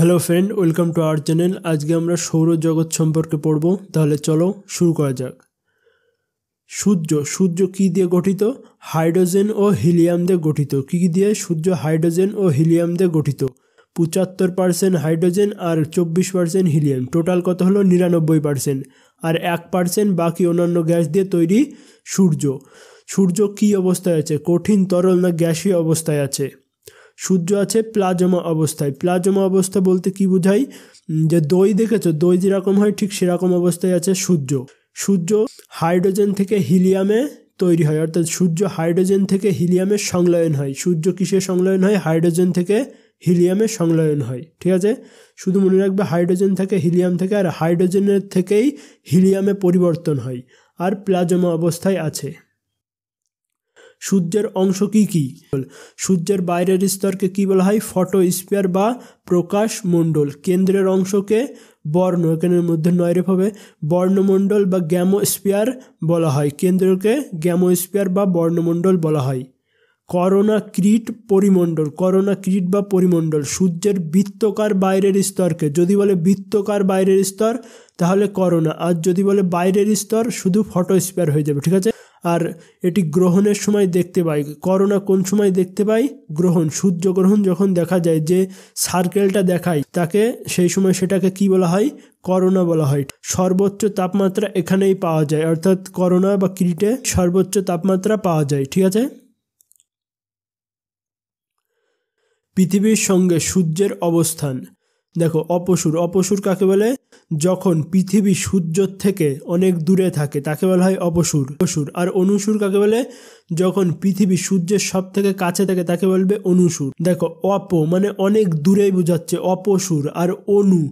Hello friend, welcome to our channel. আজকে আমরা সৌরজগৎ সম্পর্কে পড়ব। তাহলে চলো শুরু করা যাক। সূর্য কী দিয়ে গঠিত? হাইড্রোজেন ও হিলিয়াম দিয়ে গঠিত। কী দিয়ে? সূর্য হাইড্রোজেন ও হিলিয়াম দিয়ে গঠিত। 75% হাইড্রোজেন আর 24% হিলিয়াম। টোটাল কত হলো? 99%। আর 1% বাকি অন্যান্য গ্যাস দিয়ে তৈরি সূর্য কী অবস্থায় আছে? কঠিন, তরল না গ্যাসীয় অবস্থায় আছে? সূর্য আছে প্লাজমা অবস্থায়। প্লাজমা অবস্থা বলতে কি বোঝায়? যে দই দেখেছো, দই যেরকম হয় ঠিক সেরকম অবস্থায় আছে সূর্য হাইড্রোজেন থেকে হিলিয়ামে তৈরি হয়, অর্থাৎ সূর্য হাইড্রোজেন থেকে হিলিয়ামের সংলয়ন হয়। সূর্য কিসের সংলয়ন হয়? হাইড্রোজেন থেকে হিলিয়ামের সংলয়ন হয়। ঠিক আছে, শুধু মনে রাখবে হাইড্রোজেন থেকে হিলিয়াম থেকে, আর হাইড্রোজেনের থেকেই হিলিয়ামে পরিবর্তন হয়, আর প্লাজমা অবস্থায় আছে। সূর্যের অংশ কি কি? সূর্যের বাইরের স্তরকে কি বলা হয়? ফটোস্ফিয়ার বা প্রকাশ মণ্ডল। কেন্দ্রের অংশকে এখানের মধ্যে 9 রেফ হবে, বর্ণমণ্ডল বা গ্যামোস্ফিয়ার বলা হয়। কেন্দ্রকে গ্যামোস্ফিয়ার বা বর্ণমণ্ডল বলা হয়। করোনা ক্রিট বা পরিমণ্ডল। সূর্যের বৃত্তকার বাইরের স্তরকে, যদি বলে বৃত্তকার বাইরের স্তর তাহলে করোনা, আর যদি বলে বাইরের স্তর শুধু ফটোস্ফিয়ার হয়ে যাবে। ঠিক আছে, আর এটি গ্রহণের সময় দেখতে পাই। করোনা কোন সময় দেখতে পাই? গ্রহণ, সূর্যগ্রহণ যখন দেখা যায়, যে সার্কেলটা দেখায় তাকে, সেই সময় সেটাকে কি বলা হয়? করোনা বলা হয়। সর্বোচ্চ তাপমাত্রা এখানেই পাওয়া যায়, অর্থাৎ করোনা বা ক্রিটে সর্বোচ্চ তাপমাত্রা পাওয়া যায়। ঠিক আছে, পৃথিবীর সঙ্গে সূর্যের অবস্থান দেখো। অপসূর কাকে বলে? যখন পৃথিবী সূর্যের থেকে অনেক দূরে থাকে তাকে বলা হয় অপসূর। আর অনুসূর কাকে বলে? যখন পৃথিবী সূর্যের সব থেকে কাছে থাকে তাকে বলবে অনুসূর। দেখো, মানে অনেক দূরেই বোঝাচ্ছে অপসূর। আর অনু,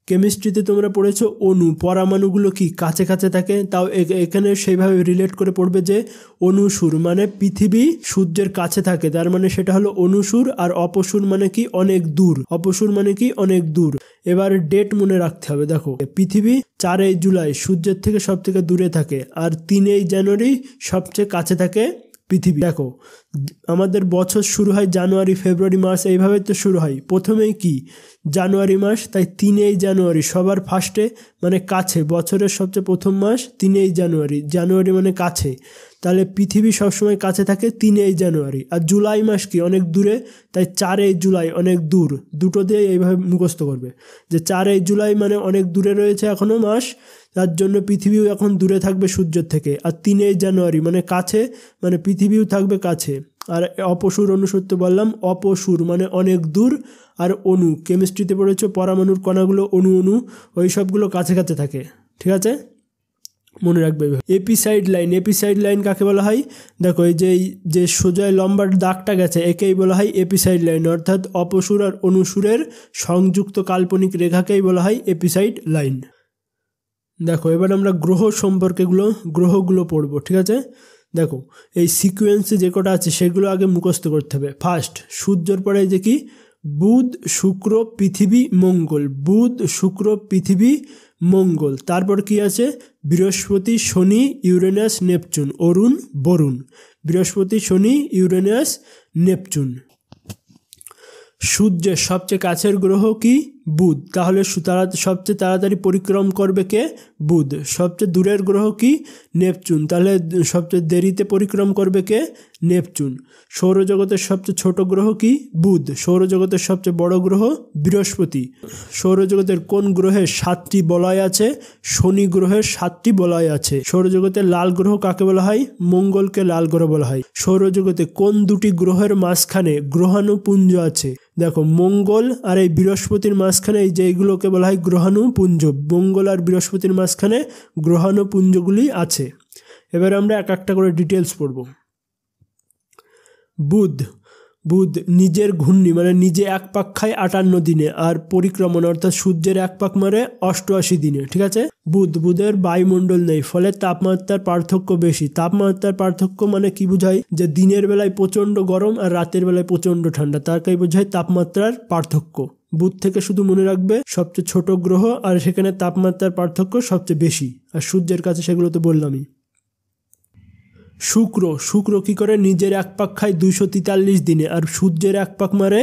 কেমিস্ট্রিতে তোমরা পড়েছো অণু, পরমাণুগুলো কি কাছে কাছে থাকে, তাও এখানে সেইভাবে রিলেট করে পড়বে যে অনুসূর মানে পৃথিবী সূর্যের কাছে থাকে, তার মানে সেটা হলো অনুসূর। আর অপসূর মানে কি? অনেক দূর। অপসূর মানে কি? অনেক দূর। এবার ডেট মনে রাখতে হবে। দেখো, পৃথিবী 4 জুলাই সূর্যের থেকে সব থেকে দূরে থাকে, আর 3 জানুয়ারি সবচেয়ে কাছে থাকে পৃথিবী। দেখো, আমাদের বছর শুরু হয় জানুয়ারি, ফেব্রুয়ারি, মার্চ, এইভাবে তো শুরু হয়। প্রথমেই কি? জানুয়ারি মাস, তাই 3 জানুয়ারি সবার ফার্স্টে, মানে কাছে। বছরের সবচেয়ে প্রথম মাস 3 জানুয়ারি মানে কাছে। তাহলে পৃথিবী সবসময় কাছে থাকে 3 জানুয়ারি। আর জুলাই মাস কি? অনেক দূরে, তাই 4 জুলাই অনেক দূর। দুটো দিয়ে এইভাবে মুখস্থ করবে যে 4 জুলাই মানে অনেক দূরে রয়েছে এখনো মাস, তার জন্য পৃথিবীও এখন দূরে থাকবে সূর্যের থেকে। আর 3 জানুয়ারি মানে কাছে, মানে পৃথিবীও থাকবে কাছে। আর অপসূর অনুসূর তো বললাম, অপসূর মানে অনেক দূর। আর অণু, কেমিস্ট্রিতে পড়েছো পরমাণুর কণাগুলো অণু, ওই সবগুলো কাছে কাছে থাকে। ঠিক আছে, মনে রাখবে। এপিসাইড লাইন কাকে বলা হয়? দেখো, এই যে সোজা লম্বা দাগটা গেছে একেই বলা হয় এপিসাইড লাইন, অর্থাৎ অপসূর আর অনুসূরের সংযুক্ত কাল্পনিক রেখাকেই বলা হয় এপিসাইড লাইন। দেখো, এবার আমরা গ্রহগুলো পড়বো। ঠিক আছে, দেখো এই সিকোয়েন্সে যে কটা আছে সেগুলো আগে মুখস্থ করতে হবে। ফার্স্ট সূর্যের পরে যে কি? বুধ, শুক্র, পৃথিবী, মঙ্গল। বুধ, শুক্র, পৃথিবী, মঙ্গল। তারপর কি আছে? বৃহস্পতি, শনি, ইউরেনাস, নেপচুন। অরুণ, বরুণ। বৃহস্পতি, শনি, ইউরেনাস, নেপচুন। সূর্যের সবচেয়ে কাছের গ্রহ কি? বুধ। তাহলে সবচেয়ে তাড়াতাড়ি পরিক্রম করবে কে? বুধ। সবচেয়ে দূরের গ্রহ কি? নেপচুন। তাহলে সবচেয়ে দেরিতে পরিক্রম করবে কে? নেপচুন। সৌরজগতের সবচেয়ে ছোট গ্রহ কি? বুধ। সৌরজগতের সবচেয়ে বড় গ্রহ বৃহস্পতি। সৌরজগতের কোন গ্রহের 7টি বলয় আছে? শনি গ্রহের 7টি বলয় আছে। সৌরজগতের লাল গ্রহ কাকে বলা হয়? মঙ্গলকে লাল গ্রহ বলা হয়। সৌরজগতে কোন দুটি গ্রহের মাঝখানে গ্রহাণুপুঞ্জ আছে? দেখো, মঙ্গল আর এই বৃহস্পতির মাঝখানে এই যেগুলোকে বলা হয় গ্রহাণুপুঞ্জ। মঙ্গল আর বৃহস্পতির মাঝখানে গ্রহাণুপুঞ্জগুলি আছে। এবার আমরা এক একটা করে ডিটেলস পড়ব। বুধ নিজের ঘূর্ণি মানে নিজে এক পাক খায় 58 দিনে, আর পরিক্রমণ অর্থাৎ সূর্যের এক পাক মারে 88 দিনে। ঠিক আছে, বুধের বায়ুমণ্ডল নেই, ফলে তাপমাত্রার পার্থক্য বেশি। তাপমাত্রার পার্থক্য মানে কি বোঝায়? যে দিনের বেলায় প্রচণ্ড গরম আর রাতের বেলায় প্রচণ্ড ঠান্ডা, তাকেই বোঝায় তাপমাত্রার পার্থক্য। বুধ থেকে শুধু মনে রাখবে সবচেয়ে ছোট গ্রহ, আর সেখানে তাপমাত্রার পার্থক্য সবচেয়ে বেশি। আর সূর্যের কাছে সেগুলো তো বললামই। শুক্র কি করে নিজের এক পাক খায় 243 দিনে আর সূর্যের এক পাক মারে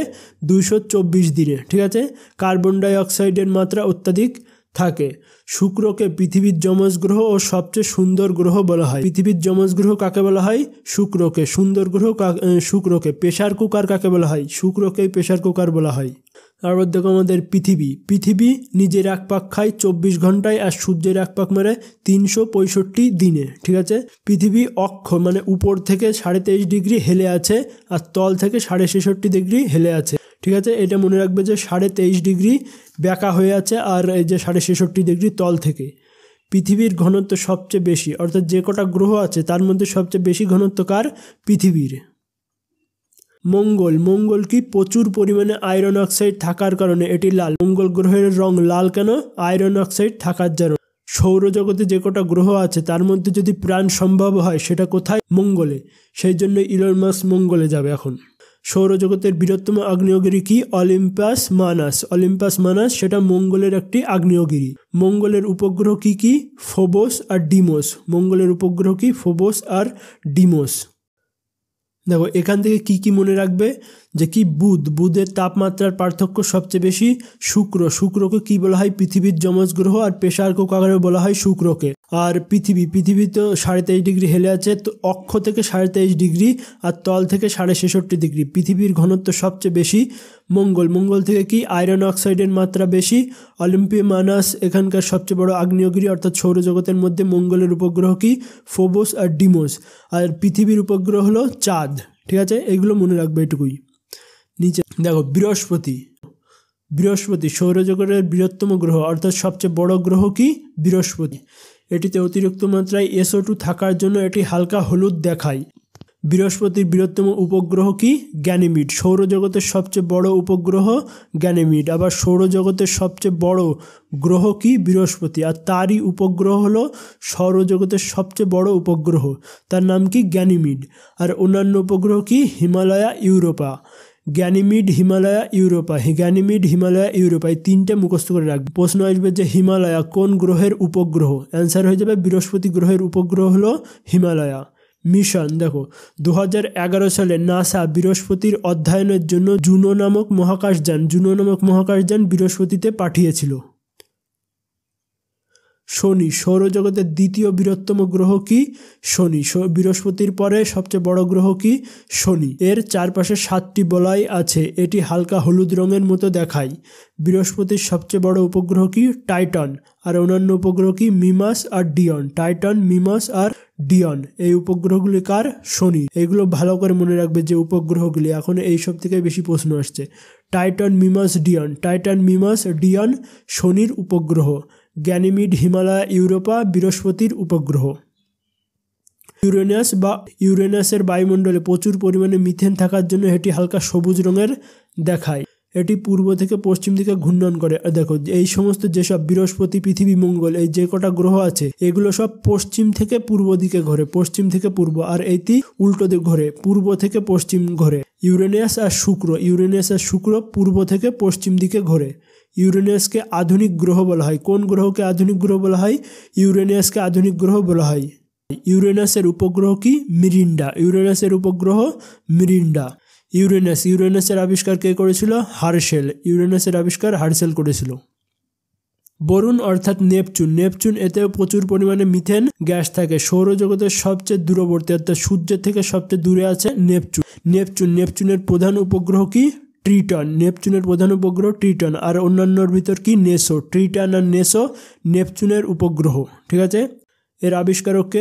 224 দিনে। ঠিক আছে। কার্বন ডাই অক্সাইডের মাত্রা অত্যাধিক থাকে। শুক্রকে পৃথিবীর যমজ গ্রহ ও সবচেয়ে সুন্দর গ্রহ বলা হয়। পৃথিবীর যমজ গ্রহ কাকে বলা হয়? শুক্রকে। সুন্দর গ্রহ শুক্রকে। প্রেসার কুকার কাকে বলা হয়? শুক্রকেই প্রেসার কুকার বলা হয়। তারপর দেখো আমাদের পৃথিবী নিজের এক পাক খায় 24 ঘন্টায় আর সূর্যের এক পাক মারে 365 দিনে। ঠিক আছে। পৃথিবী অক্ষ মানে উপর থেকে 23.5 ডিগ্রি হেলে আছে আর তল থেকে 66.5 ডিগ্রি হেলে আছে। ঠিক আছে। এটা মনে রাখবে যে 23.5 ডিগ্রি বেঁকা হয়ে আছে আর এই যে 66.5 ডিগ্রি তল থেকে। পৃথিবীর ঘনত্ব সবচেয়ে বেশি, অর্থাৎ যে কটা গ্রহ আছে তার মধ্যে সবচেয়ে বেশি ঘনত্ব কার? পৃথিবীর। মঙ্গল কি? প্রচুর পরিমাণে আয়রন অক্সাইড থাকার কারণে এটি লাল। মঙ্গল গ্রহের রং লাল কেন? আয়রন অক্সাইড থাকার জন্য। সৌরজগতে যে কটা গ্রহ আছে তার মধ্যে যদি প্রাণ সম্ভব হয় সেটা কোথায়? মঙ্গলে। সেই জন্য ইলন মাস্ক মঙ্গলে যাবে এখন। সৌরজগতের বৃহত্তম আগ্নেয়গিরি কি? অলিম্পাস মানাস সেটা মঙ্গলের একটি আগ্নেয়গিরি। মঙ্গলের উপগ্রহ কি? ফোবস আর ডিমোস। মঙ্গলের উপগ্রহ কি? ফোবস আর ডিমোস। দেখো এখান থেকে কি মনে রাখবে যে কি? বুধের তাপমাত্রার পার্থক্য সবচেয়ে বেশি। শুক্রকে কি বলা হয়? পৃথিবীর যমজ গ্রহ আর প্রেসার কুকারে বলা হয় শুক্রকে। আর পৃথিবী তো 23.5 ডিগ্রি হেলে আছে, তো অক্ষ থেকে 23.5 ডিগ্রি আর তল থেকে 66.5 ডিগ্রি। পৃথিবীর ঘনত্ব সবচেয়ে বেশি। মঙ্গল থেকে কি? আয়রন অক্সাইডের মাত্রা বেশি। অলিম্পিমানাস এখানকার সবচেয়ে বড় আগ্নেয়গিরি, অর্থাৎ সৌরজগতের মধ্যে মঙ্গলের উপগ্রহ কি? ফোবস আর ডিমোস। আর পৃথিবীর উপগ্রহ হলো চাঁদ। ঠিক আছে। এগুলো মনে রাখবে এটুকুই। নিচে দেখো বৃহস্পতি সৌরজগতের বৃহত্তম গ্রহ, অর্থাৎ সবচেয়ে বড় গ্রহ কি? বৃহস্পতি। এটিতে অতিরিক্ত মাত্রায় SO2 থাকার জন্য এটি হালকা হলুদ দেখায়। বৃহস্পতির বৃহত্তম উপগ্রহ কি? গ্যানিমিড। সৌরজগতের সবচেয়ে বড় উপগ্রহ গ্যানিমিড। আবার সৌরজগতের সবচেয়ে বড় গ্রহ কি? বৃহস্পতি। আর তারই উপগ্রহ হলো সৌরজগতের সবচেয়ে বড় উপগ্রহ, তার নাম কি? গ্যানিমিড। আর অন্যান্য উপগ্রহ কি? Himalaya, Europa. Ganymede, Himalia, Europa এই তিনটে মুখস্থ করে রাখবে। প্রশ্ন আসবে যে হিমালয়া কোন গ্রহের উপগ্রহ? অ্যান্সার হয়ে যাবে বৃহস্পতি গ্রহের উপগ্রহ হলো হিমালয়া। মিশন দেখো 2011 সালে নাসা বৃহস্পতির অধ্যয়নের জন্য জুনো নামক মহাকাশযান বৃহস্পতিতে পাঠিয়েছিল। শনি সৌরজগতের দ্বিতীয় বৃহত্তম গ্রহ কি? শনি। বৃহস্পতির পরে সবচেয়ে বড় গ্রহ কি? শনি। এর চারপাশে 7টি বলয় আছে। এটি হালকা হলুদ রঙের মতো দেখায়। বৃহস্পতির সবচেয়ে বড় উপগ্রহ কি? টাইটন। আর অন্যান্য উপগ্রহ কি? মিমাস আর ডিয়ন। টাইটন, মিমাস আর ডিয়ন এই উপগ্রহগুলি কার? শনি। এগুলো ভালো করে মনে রাখবে যে উপগ্রহগুলি, এখন এই সব থেকে বেশি প্রশ্ন আসছে। টাইটন, মিমাস, ডিয়ন শনির উপগ্রহ। গ্যানিমিড, হিমালয়া, ইউরোপা বৃহস্পতির উপগ্রহ। ইউরেনাসের বায়ুমণ্ডলে প্রচুর পরিমাণে মিথেন থাকার জন্য এটি হালকা সবুজ রঙের দেখায়। এটি পূর্ব থেকে পশ্চিম দিকে ঘূর্ণন করে। দেখো এই সমস্ত যেসব বৃহস্পতি, পৃথিবী, মঙ্গল এই যে কটা গ্রহ আছে এগুলো সব পশ্চিম থেকে পূর্ব দিকে ঘোরে, পশ্চিম থেকে পূর্ব। আর এইটি উল্টো দিকে ঘোরে, পূর্ব থেকে পশ্চিম ঘোরে। ইউরেনাস আর শুক্র পূর্ব থেকে পশ্চিম দিকে ঘোরে। ইউরেনাসকে আধুনিক গ্রহ বলা হয়। কোন গ্রহকে আধুনিক গ্রহ বলা হয়? ইউরেনাসকে আধুনিক গ্রহ বলা হয়। ইউরেনাসের উপগ্রহ কি? মিরিন্ডা। ইউরেনাসের আবিষ্কার কে করেছিল? হার্শেল। হার্শেল করেছিল। বরুণ অর্থাৎ নেপচুন এতেও প্রচুর পরিমাণে মিথেন গ্যাস থাকে। সৌরজগতের সবচেয়ে দূরবর্তী অর্থাৎ সূর্যের থেকে সবচেয়ে দূরে আছে নেপচুনের প্রধান উপগ্রহ কি? ট্রিটন। আর অন্যান্যর ভিতর কি? নেসো। ট্রিটন আর নেসো নেপচুনের উপগ্রহ। ঠিক আছে। এর আবিষ্কারককে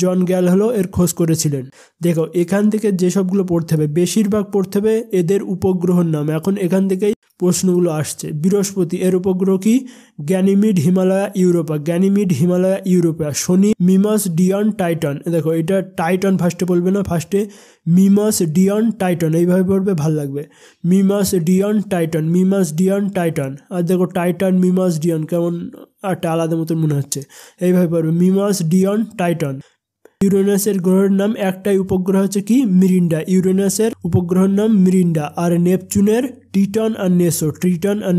জন গ্যাল হলো এর খোঁজ করেছিলেন। দেখো এখান থেকে যেসবগুলো পড়তে হবে বেশিরভাগ পড়তে হবে এদের উপগ্রহের নাম। এখন এখান থেকেই প্রশ্নগুলো আসছে। বৃহস্পতি এর উপগ্রহ কি? Ganymede, Himalia, Europa. শনি, মিমাস, ডিয়ন, টাইটন। দেখো এটা টাইটন ফার্স্টে বলবে না, ফার্স্টে মিমাস, ডিয়ন, টাইটন এইভাবে পড়বে, ভাল লাগবে। মিমাস, ডিয়ন, টাইটন। আর দেখো টাইটন, মিমাস, ডিয়ন কেমন একটা আলাদা মতন মনে হচ্ছে, এইভাবে পড়বে মিমাস, ডিয়ন, টাইটন। ইউরেনাসের গ্রহের নাম একটাই উপগ্রহ হচ্ছে কি? মিরিন্ডা। ইউরেনাসের উপগ্রহের নাম মিরিন্ডা। আর নেপচুনের ট্রিটন আর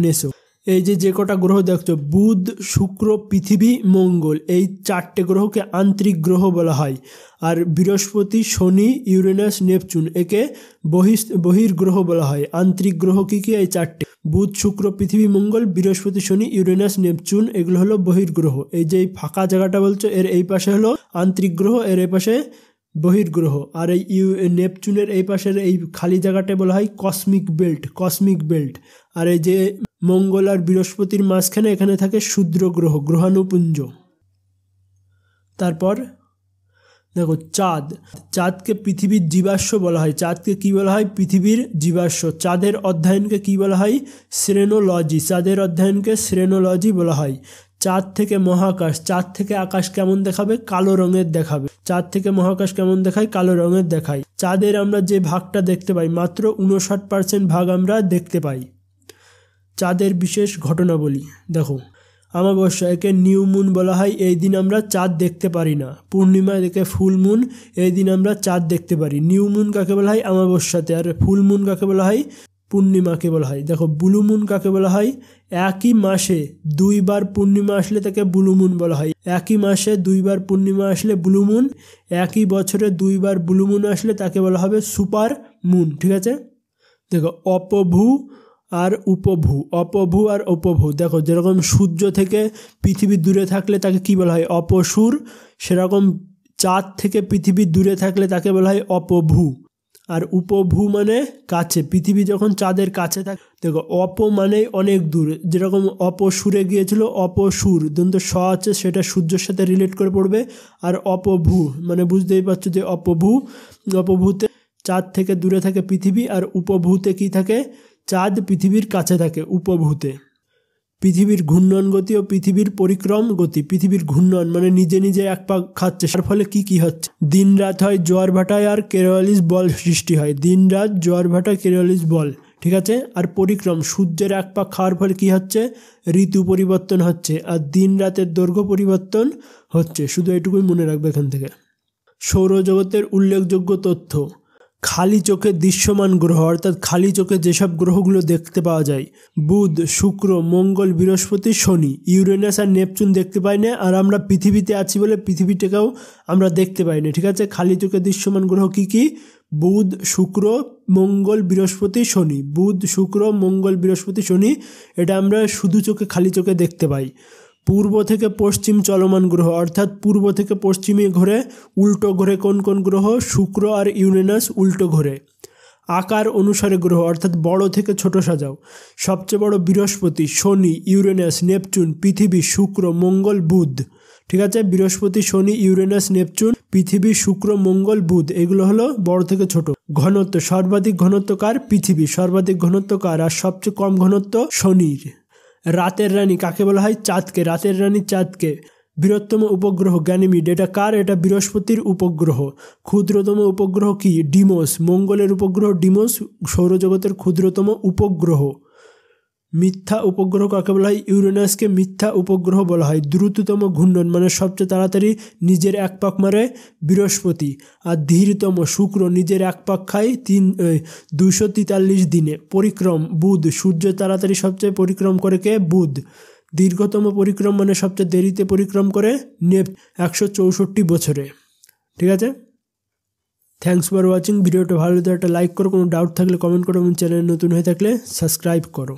নেসো। এই যে কটা গ্রহ দেখছো বুধ, শুক্র, পৃথিবী, মঙ্গল, এই 4টে গ্রহকে আন্তরিক গ্রহ বলা হয়। আর বৃহস্পতি, শনি, ইউরেনাস, নেপচুন একে বহির্গ্রহ বলা হয়। আন্তরিক গ্রহ কি এই 4টে, বুধ, শুক্র, পৃথিবী, মঙ্গল, বৃহস্পতি, শনি, ইউরেনাস, নেপচুন, এগুলো হলো বহির্গ্রহ। এই যে ফাঁকা জায়গাটা বলছো এর এই পাশে হলো আন্তরিক গ্রহ, এর এই পাশে বহির্গ্রহ। আর এই নেপচুনের এই পাশের এই খালি জায়গাটা বলা হয় কসমিক বেল্ট। আর এই যে মঙ্গল আর বৃহস্পতির মাঝখানে এখানে থাকে ক্ষুদ্র গ্রহ, গ্রহাণুপুঞ্জ। তারপর দেখো চাঁদকে পৃথিবীর জীবাশ্ম বলা হয়। চাঁদকে কি বলা হয়? পৃথিবীর জীবাশ্ম। চাঁদের অধ্যয়নকে কি বলা হয়? সেরেনোলজি। চাঁদের অধ্যয়নকে সেরেনোলজি বলা হয়। চাঁদ থেকে মহাকাশ, চাঁদ থেকে আকাশ কেমন দেখাবে? কালো রঙের দেখাবে। চাঁদ থেকে মহাকাশ কেমন দেখায়? কালো রঙের দেখায়। চাঁদের আমরা যে ভাগটা দেখতে পাই মাত্র 59% ভাগ আমরা দেখতে পাই। চাঁদের বিশেষ ঘটনাবলী দেখো, অমাবস্যা একে নিউ মুন বলা হয়, এই দিন আমরা চাঁদ দেখতে পারি না। পূর্ণিমা একে ফুল মুন, এই দিন আমরা চাঁদ দেখতে পারি। নিউ মুন কাকে বলা হয়? অমাবস্যাতে। আর ফুল মুন কাকে বলা হয়? পূর্ণিমাকে বলা হয়। দেখো ব্লু মুন কাকে বলা হয়? একই মাসে 2 বার পূর্ণিমা আসলে তাকে ব্লু মুন বলা হয়। একই মাসে 2 বার পূর্ণিমা আসলে ব্লু মুন, একই বছরে 2 বার ব্লু মুন আসলে তাকে বলা হবে সুপার মুন। ঠিক আছে, দেখো অপভু আর উপভু। দেখো যেরকম সূর্য থেকে পৃথিবী দূরে থাকলে তাকে কি বলা হয়? অপসূর। সেরকম চাঁদ থেকে পৃথিবী দূরে থাকলে তাকে বলা হয় অপভু। আর উপভু মানে কাছে, পৃথিবী যখন চাঁদের কাছে থাকে। দেখো মানে অনেক দূর, যেরকম অপসূরে গিয়েছিল, অপসূর দন্ত স আছে সেটা সূর্যের সাথে রিলেট করে পড়বে। আর অপভু মানে বুঝতেই পারছো যে অপভুতে চাঁদ থেকে দূরে থাকে পৃথিবী, আর উপভূতে কি থাকে? চাঁদ পৃথিবীর কাছে থাকে উপভূতে। পৃথিবীর ঘূর্ণন গতি ও পৃথিবীর পরিক্রম গতি। পৃথিবীর ঘূর্ণন মানে নিজে এক পাক খাচ্ছে, তার ফলে কি হচ্ছে? দিন রাত হয় জোয়ার ভাটায় আর কেরোয়ালিস বল সৃষ্টি হয়। দিন রাত জোয়ার ভাটায় কেরোয়ালিস বল, ঠিক আছে। আর পরিক্রম, সূর্যের এক পাক খাওয়ার ফলে কি হচ্ছে? ঋতু পরিবর্তন হচ্ছে, আর দিন রাতের দৈর্ঘ্য পরিবর্তন হচ্ছে। শুধু এটুকুই মনে রাখবে এখান থেকে। সৌরজগতের উল্লেখযোগ্য তথ্য, খালি চোখে দৃশ্যমান গ্রহ অর্থাৎ খালি চোখে যেসব গ্রহগুলো দেখতে পাওয়া যায়, বুধ, শুক্র, মঙ্গল, বৃহস্পতি, শনি, ইউরেনাস আর নেপচুন দেখতে পাই না। আর আমরা পৃথিবীতে আছি বলে পৃথিবীটাকেও আমরা দেখতে পাই না। ঠিক আছে, খালি চোখে দৃশ্যমান গ্রহ কি? বুধ, শুক্র, মঙ্গল, বৃহস্পতি, শনি। বুধ, শুক্র, মঙ্গল, বৃহস্পতি, শনি, এটা আমরা শুধু চোখে খালি চোখে দেখতে পাই। পূর্ব থেকে পশ্চিম চলমান গ্রহ অর্থাৎ পূর্ব থেকে পশ্চিমে ঘোরে, উল্টো ঘোরে কোন গ্রহ? শুক্র আর ইউরেনাস উল্টো ঘোরে। আকার অনুসারে গ্রহ অর্থাৎ বড় থেকে ছোট সাজাও। সবচেয়ে বড় বৃহস্পতি, শনি, ইউরেনাস, নেপচুন, পৃথিবী, শুক্র, মঙ্গল, বুধ। ঠিক আছে, বৃহস্পতি, শনি, ইউরেনাস, নেপচুন, পৃথিবী, শুক্র, মঙ্গল, বুধ, এগুলো হলো বড় থেকে ছোট। ঘনত্ব, সর্বাধিক ঘনত্ব কার? পৃথিবী। সর্বাধিক ঘনত্ব কার? আর সবচেয়ে কম ঘনত্ব শনির। রাতের রানী কাকে বলা হয়? চাঁদকে। রাতের রানী চাঁদকে। বৃহত্তম উপগ্রহ গ্যানিমিড, এটা কার? এটা বৃহস্পতির উপগ্রহ। ক্ষুদ্রতম উপগ্রহ কি? ডিমোস। মঙ্গলের উপগ্রহ ডিমোস সৌরজগতের ক্ষুদ্রতম উপগ্রহ। মিথ্যা উপগ্রহ কাকে বলা হয়? ইউরেনাসকে মিথ্যা উপগ্রহ বলা হয়। দ্রুততম ঘূর্ণন মানে সবচেয়ে তাড়াতাড়ি নিজের এক পাক মারে বৃহস্পতি। আর ধীরতম শুক্র, নিজের এক পাক খায় 243 দিনে। পরিক্রম বুধ, সূর্য তাড়াতাড়ি সবচেয়ে পরিক্রম করে কে? বুধ। দীর্ঘতম পরিক্রম মানে সবচেয়ে দেরিতে পরিক্রম করে 164 বছরে। ঠিক আছে, থ্যাংকস ফর ওয়াচিং। ভিডিওটা ভালো লাগলে একটা লাইক করো, কোনো ডাউট থাকলে কমেন্ট করো এবং চ্যানেল নতুন হয়ে থাকলে সাবস্ক্রাইব করো।